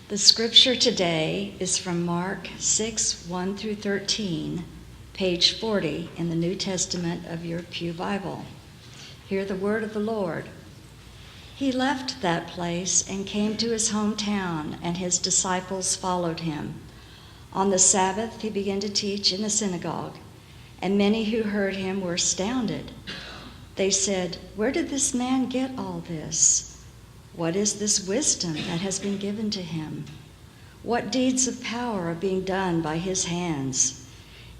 The scripture today is from Mark 6, 1 through 13, page 40 in the New Testament of your Pew Bible. Hear the word of the Lord. He left that place and came to his hometown, and his disciples followed him. On the Sabbath, he began to teach in the synagogue, and many who heard him were astounded. They said, "Where did this man get all this? What is this wisdom that has been given to him? What deeds of power are being done by his hands?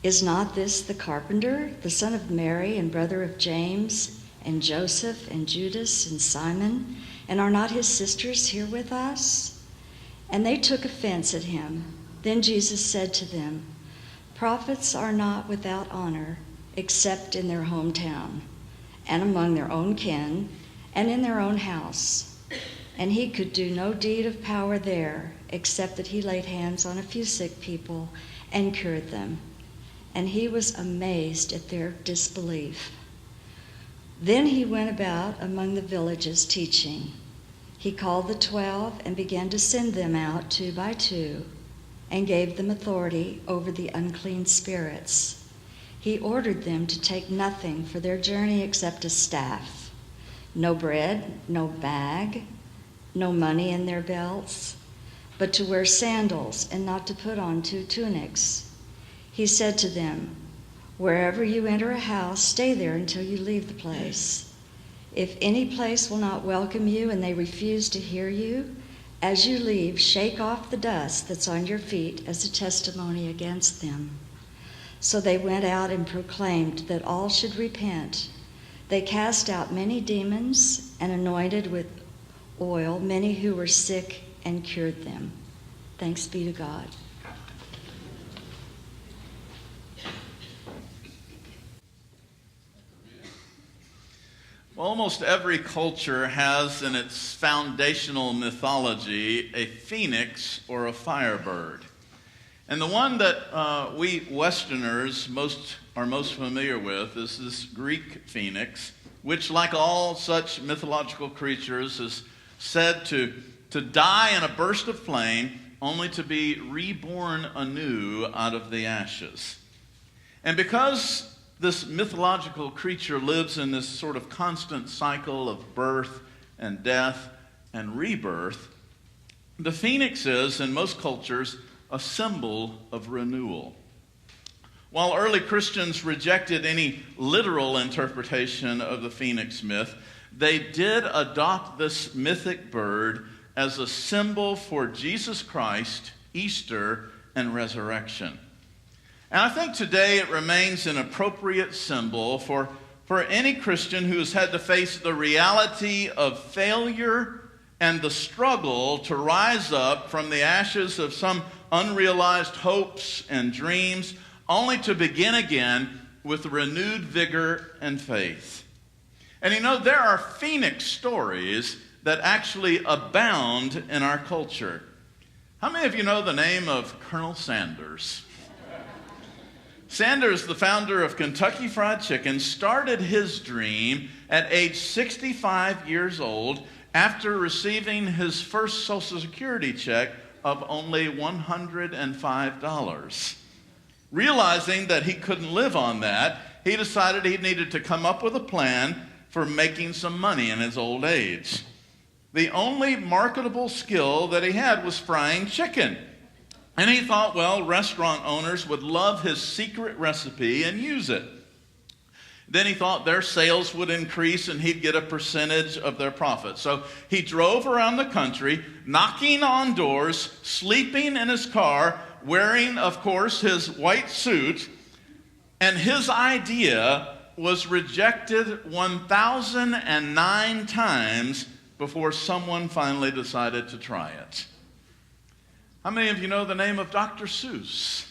Is not this the carpenter, the son of Mary and brother of James and Joseph and Judas and Simon? And are not his sisters here with us?" And they took offense at him. Then Jesus said to them, "Prophets are not without honor except in their hometown and among their own kin and in their own house." And he could do no deed of power there, except that he laid hands on a few sick people and cured them. And he was amazed at their disbelief. Then he went about among the villages teaching. He called the 12 and began to send them out 2 by 2, and gave them authority over the unclean spirits. He ordered them to take nothing for their journey except a staff, no bread, no bag, no money in their belts, but to wear sandals and not to put on 2 tunics. He said to them, "Wherever you enter a house, stay there until you leave the place. If any place will not welcome you and they refuse to hear you, as you leave, shake off the dust that's on your feet as a testimony against them." So they went out and proclaimed that all should repent. They cast out many demons and anointed with oil many who were sick and cured them. Thanks be to God. Well, almost every culture has in its foundational mythology a phoenix or a firebird. And the one that we Westerners are most familiar with is this Greek phoenix, which, like all such mythological creatures, is said to die in a burst of flame, only to be reborn anew out of the ashes. And because this mythological creature lives in this sort of constant cycle of birth and death and rebirth, the phoenix is, in most cultures, a symbol of renewal. While early Christians rejected any literal interpretation of the phoenix myth, they did adopt this mythic bird as a symbol for Jesus Christ, Easter, and resurrection. And I think today it remains an appropriate symbol for any Christian who has had to face the reality of failure and the struggle to rise up from the ashes of some unrealized hopes and dreams, only to begin again with renewed vigor and faith. And you know, there are phoenix stories that actually abound in our culture. How many of you know the name of Colonel Sanders? Sanders, the founder of Kentucky Fried Chicken, started his dream at age 65 years old after receiving his first Social Security check of only $105. Realizing that he couldn't live on that, he decided he needed to come up with a plan for making some money in his old age. The only marketable skill that he had was frying chicken. And he thought, well, restaurant owners would love his secret recipe and use it. Then he thought their sales would increase and he'd get a percentage of their profit. So he drove around the country, knocking on doors, sleeping in his car, wearing, of course, his white suit. And his idea was rejected 1,009 times before someone finally decided to try it. How many of you know the name of Dr. Seuss?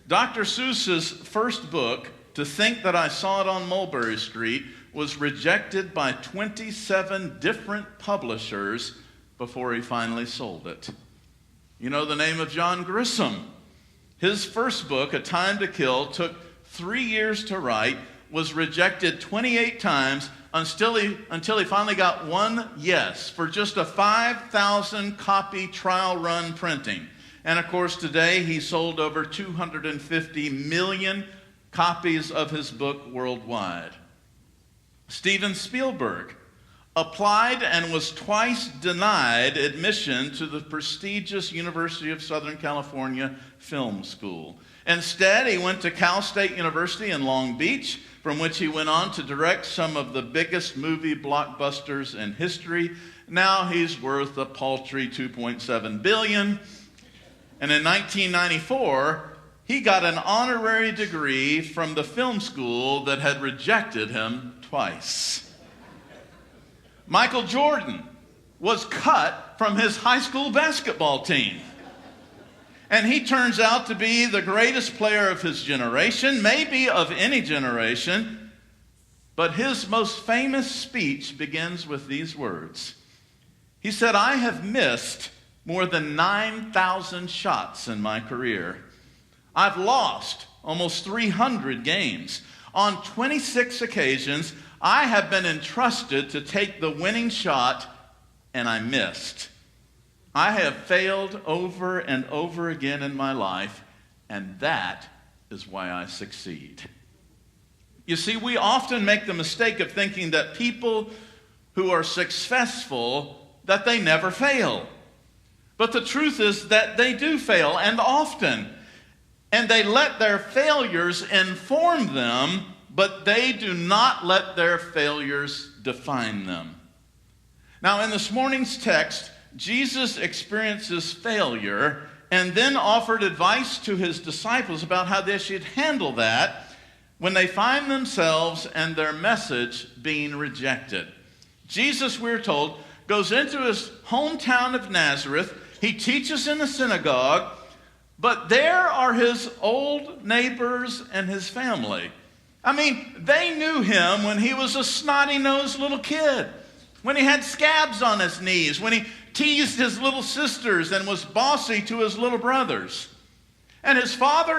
Dr. Seuss's first book, To Think That I Saw It on Mulberry Street, was rejected by 27 different publishers before he finally sold it. You know the name of John Grisham. His first book, A Time to Kill, took 3 years to write, was rejected 28 times until he finally got one yes for just a 5,000 copy trial run printing. And of course, today he sold over 250 million copies of his book worldwide. Steven Spielberg applied and was twice denied admission to the prestigious University of Southern California Film School. Instead, he went to Cal State University in Long Beach, from which he went on to direct some of the biggest movie blockbusters in history. Now he's worth a paltry $2.7 billion. And in 1994, he got an honorary degree from the film school that had rejected him twice. Michael Jordan was cut from his high school basketball team. And he turns out to be the greatest player of his generation, maybe of any generation. But his most famous speech begins with these words. He said, "I have missed more than 9,000 shots in my career. I've lost almost 300 games. On 26 occasions, I have been entrusted to take the winning shot, and I missed. I have failed over and over again in my life, and that is why I succeed." You see, we often make the mistake of thinking that people who are successful, that they never fail. But the truth is that they do fail, and often. And they let their failures inform them, but they do not let their failures define them. Now, in this morning's text, Jesus experiences failure and then offered advice to his disciples about how they should handle that when they find themselves and their message being rejected. Jesus, we're told, goes into his hometown of Nazareth. He teaches in the synagogue, but there are his old neighbors and his family. I mean, they knew him when he was a snotty-nosed little kid, when he had scabs on his knees, when he teased his little sisters and was bossy to his little brothers. And his father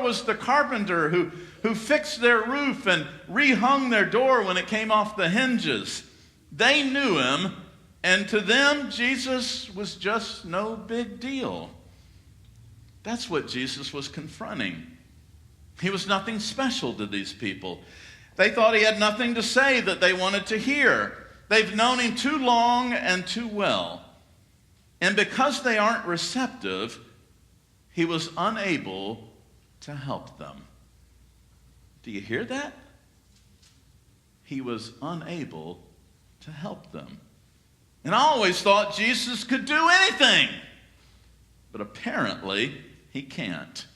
was the carpenter who fixed their roof and rehung their door when it came off the hinges. They knew him, and to them, Jesus was just no big deal. That's what Jesus was confronting. He was nothing special to these people. They thought he had nothing to say that they wanted to hear. They've known him too long and too well. And because they aren't receptive, he was unable to help them. Do you hear that? He was unable to help them. And I always thought Jesus could do anything. But apparently, he can't.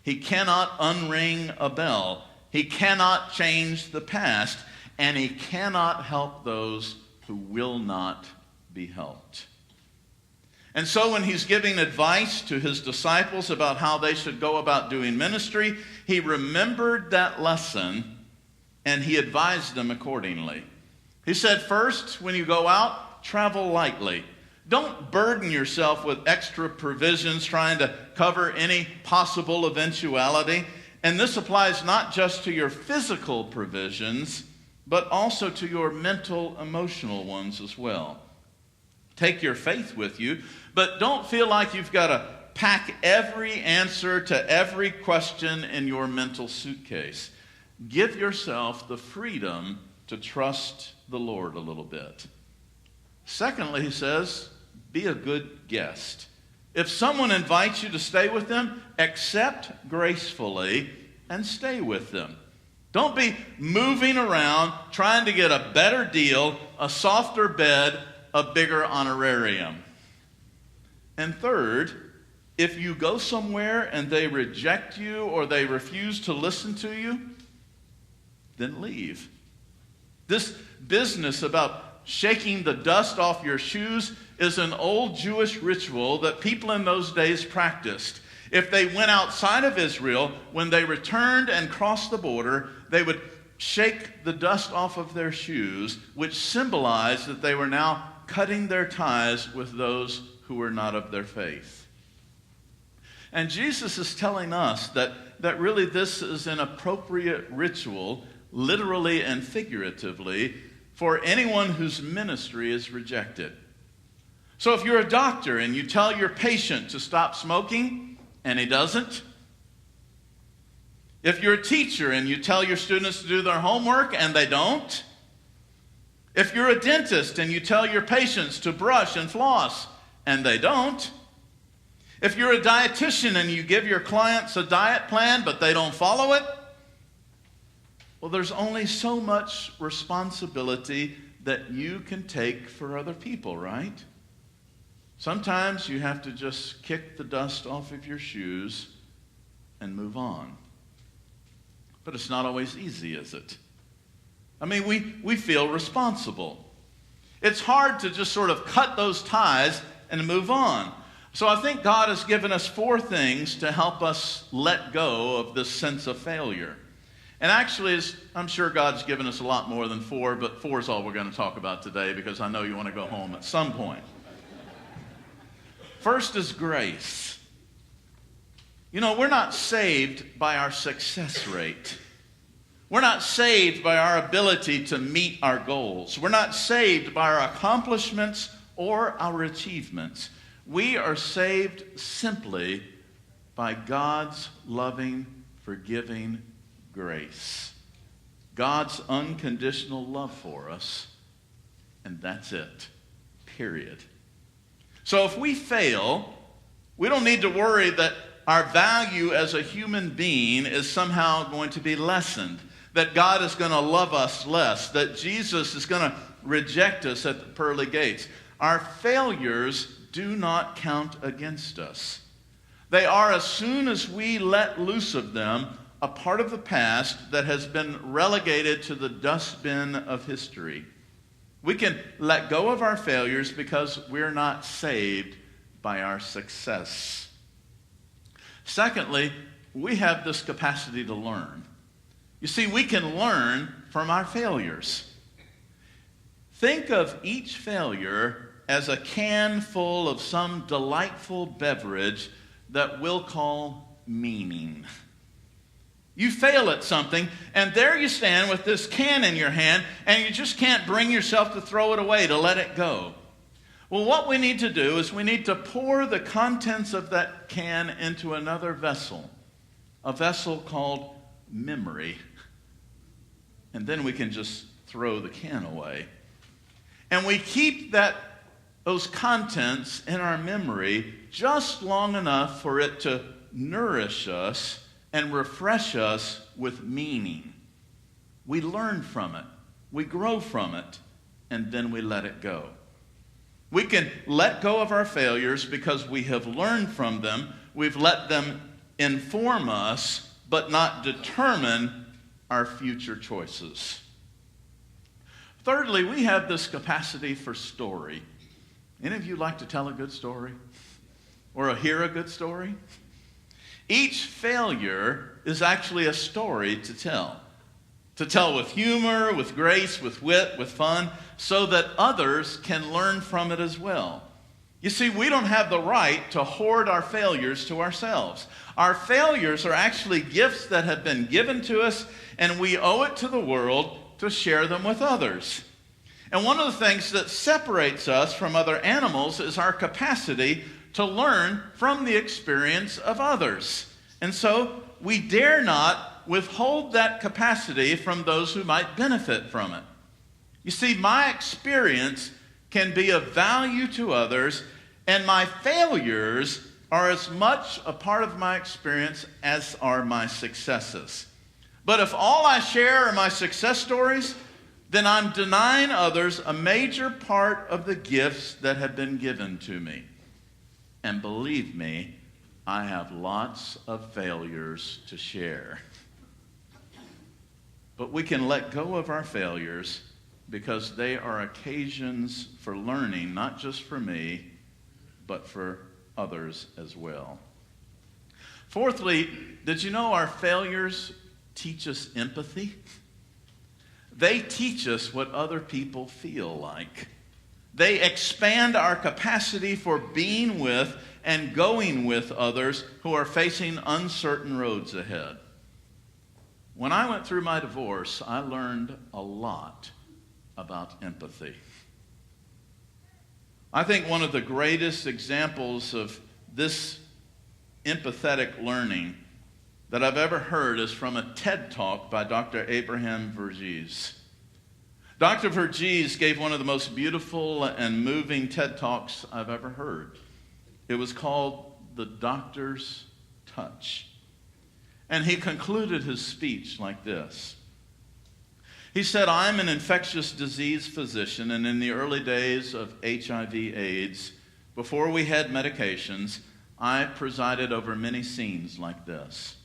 He cannot unring a bell. He cannot change the past. And he cannot help those who will not be helped. And so when he's giving advice to his disciples about how they should go about doing ministry, he remembered that lesson and he advised them accordingly. He said, first, when you go out, travel lightly. Don't burden yourself with extra provisions trying to cover any possible eventuality. And this applies not just to your physical provisions, but also to your mental, emotional ones as well. Take your faith with you, but don't feel like you've got to pack every answer to every question in your mental suitcase. Give yourself the freedom to trust the Lord a little bit. Secondly, he says, be a good guest. If someone invites you to stay with them, accept gracefully and stay with them. Don't be moving around trying to get a better deal, a softer bed, a bigger honorarium. And third, if you go somewhere and they reject you or they refuse to listen to you, then leave. This business about shaking the dust off your shoes is an old Jewish ritual that people in those days practiced. If they went outside of Israel, when they returned and crossed the border, they would shake the dust off of their shoes, which symbolized that they were now cutting their ties with those who were not of their faith. And Jesus is telling us that really this is an appropriate ritual literally and figuratively, for anyone whose ministry is rejected. So if you're a doctor and you tell your patient to stop smoking and he doesn't, if you're a teacher and you tell your students to do their homework and they don't, if you're a dentist and you tell your patients to brush and floss and they don't, if you're a dietitian and you give your clients a diet plan but they don't follow it, well, there's only so much responsibility that you can take for other people, right? Sometimes you have to just kick the dust off of your shoes and move on. But it's not always easy, is it? I mean, we feel responsible. It's hard to just sort of cut those ties and move on. So I think God has given us 4 things to help us let go of this sense of failure. And actually, I'm sure God's given us a lot more than 4, but 4 is all we're going to talk about today because I know you want to go home at some point. First is grace. You know, we're not saved by our success rate. We're not saved by our ability to meet our goals. We're not saved by our accomplishments or our achievements. We are saved simply by God's loving, forgiving grace. God's unconditional love for us, and that's it. Period. So if we fail, we don't need to worry that our value as a human being is somehow going to be lessened, that God is going to love us less, that Jesus is going to reject us at the pearly gates. Our failures do not count against us. They are, as soon as we let loose of them, a part of the past that has been relegated to the dustbin of history. We can let go of our failures because we're not saved by our success. Secondly, we have this capacity to learn. You see, we can learn from our failures. Think of each failure as a can full of some delightful beverage that we'll call meaning. You fail at something, and there you stand with this can in your hand, and you just can't bring yourself to throw it away, to let it go. Well, what we need to do is we need to pour the contents of that can into another vessel, a vessel called memory. And then we can just throw the can away. And we keep those contents in our memory just long enough for it to nourish us and refresh us with meaning. We learn from it, we grow from it, and then we let it go. We can let go of our failures because we have learned from them. We've let them inform us, but not determine our future choices. Thirdly, we have this capacity for story. Any of you like to tell a good story? Or hear a good story? Each failure is actually a story to tell. To tell with humor, with grace, with wit, with fun, so that others can learn from it as well. You see, we don't have the right to hoard our failures to ourselves. Our failures are actually gifts that have been given to us, and we owe it to the world to share them with others. And one of the things that separates us from other animals is our capacity to learn from the experience of others. And so we dare not withhold that capacity from those who might benefit from it. You see, my experience can be of value to others, and my failures are as much a part of my experience as are my successes. But if all I share are my success stories, then I'm denying others a major part of the gifts that have been given to me. And believe me, I have lots of failures to share. But we can let go of our failures because they are occasions for learning, not just for me, but for others as well. Fourthly, did you know our failures teach us empathy? They teach us what other people feel like. They expand our capacity for being with and going with others who are facing uncertain roads ahead. When I went through my divorce, I learned a lot about empathy. I think one of the greatest examples of this empathetic learning that I've ever heard is from a TED Talk by Dr. Abraham Verghese. Dr. Verghese gave one of the most beautiful and moving TED Talks I've ever heard. It was called The Doctor's Touch. And he concluded his speech like this. He said, "I'm an infectious disease physician, and in the early days of HIV/AIDS, before we had medications, I presided over many scenes like this.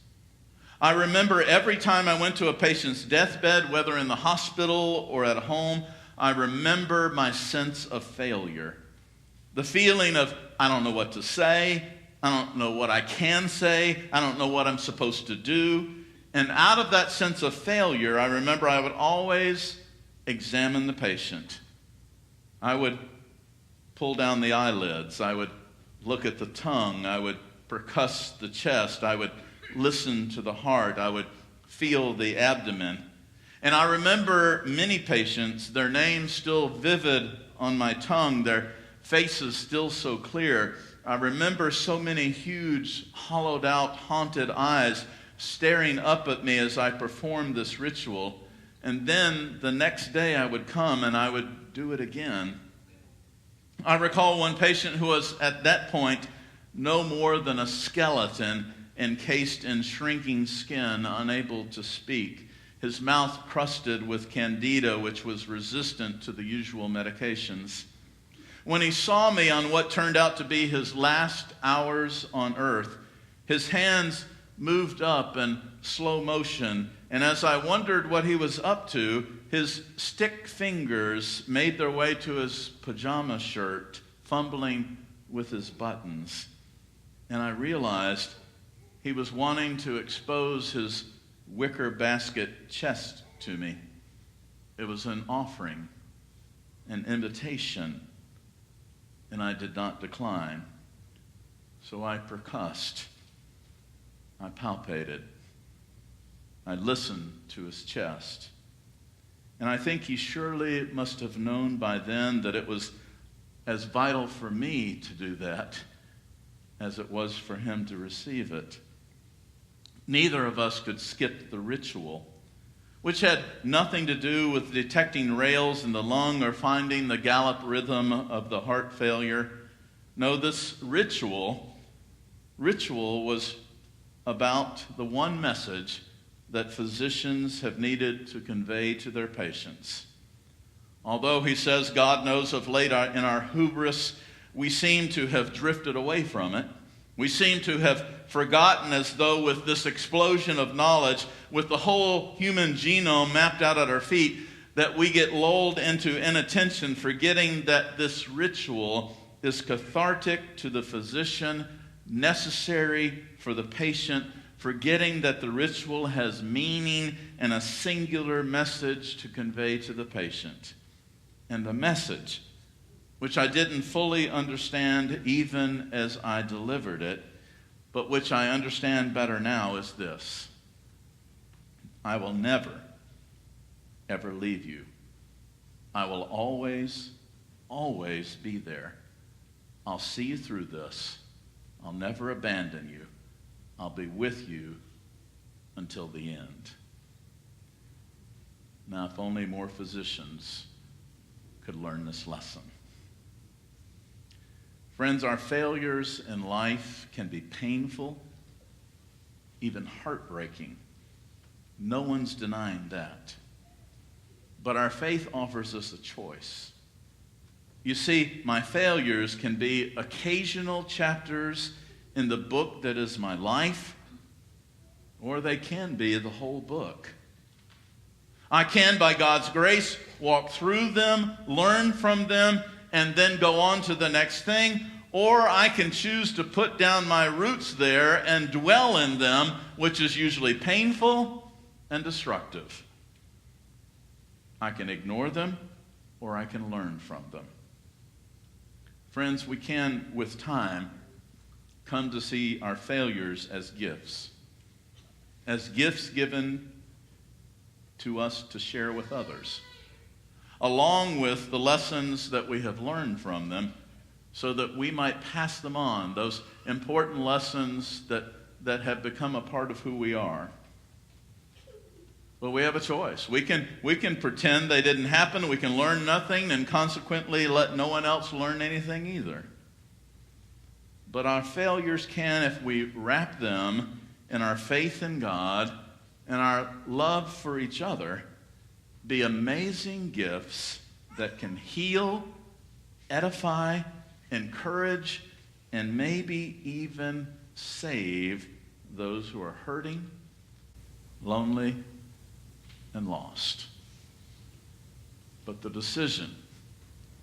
I remember every time I went to a patient's deathbed, whether in the hospital or at home, I remember my sense of failure. The feeling of, I don't know what to say, I don't know what I can say, I don't know what I'm supposed to do. And out of that sense of failure, I remember I would always examine the patient. I would pull down the eyelids, I would look at the tongue, I would percuss the chest, I would listen to the heart, I would feel the abdomen. And I remember many patients, their names still vivid on my tongue, their faces still so clear. I remember so many huge, hollowed out, haunted eyes staring up at me as I performed this ritual. And then the next day I would come and I would do it again. I recall one patient who was at that point no more than a skeleton encased in shrinking skin, unable to speak, his mouth crusted with candida, which was resistant to the usual medications. When he saw me on what turned out to be his last hours on earth, his hands moved up in slow motion, and as I wondered what he was up to, his stick fingers made their way to his pajama shirt, fumbling with his buttons. And I realized he was wanting to expose his wicker basket chest to me. It was an offering, an invitation, and I did not decline. So I percussed, I palpated, I listened to his chest. And I think he surely must have known by then that it was as vital for me to do that as it was for him to receive it. Neither of us could skip the ritual, which had nothing to do with detecting rails in the lung or finding the gallop rhythm of the heart failure. No, this ritual was about the one message that physicians have needed to convey to their patients. Although he says God knows of late in our hubris, we seem to have drifted away from it. We seem to have forgotten, as though with this explosion of knowledge, with the whole human genome mapped out at our feet, that we get lulled into inattention, forgetting that this ritual is cathartic to the physician, necessary for the patient, forgetting that the ritual has meaning and a singular message to convey to the patient. And the message, which I didn't fully understand even as I delivered it, but which I understand better now, is this: I will never, ever leave you. I will always, always be there. I'll see you through this. I'll never abandon you. I'll be with you until the end. Now, if only more physicians could learn this lesson. Friends, our failures in life can be painful, even heartbreaking. No one's denying that. But our faith offers us a choice. You see, my failures can be occasional chapters in the book that is my life, or they can be the whole book. I can, by God's grace, walk through them, learn from them, and then go on to the next thing, or I can choose to put down my roots there and dwell in them, which is usually painful and destructive. I can ignore them, or I can learn from them. Friends, we can, with time, come to see our failures as gifts given to us to share with others, along with the lessons that we have learned from them, so that we might pass them on, those important lessons that have become a part of who we are. But we have a choice. We can pretend they didn't happen. We can learn nothing and consequently let no one else learn anything either. But our failures can, if we wrap them in our faith in God and our love for each other, be amazing gifts that can heal, edify, encourage, and maybe even save those who are hurting, lonely, and lost. But the decision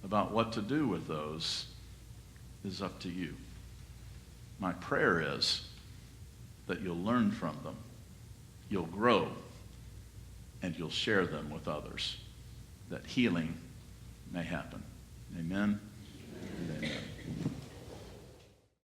about what to do with those is up to you. My prayer is that you'll learn from them, you'll grow, and you'll share them with others, that healing may happen. Amen.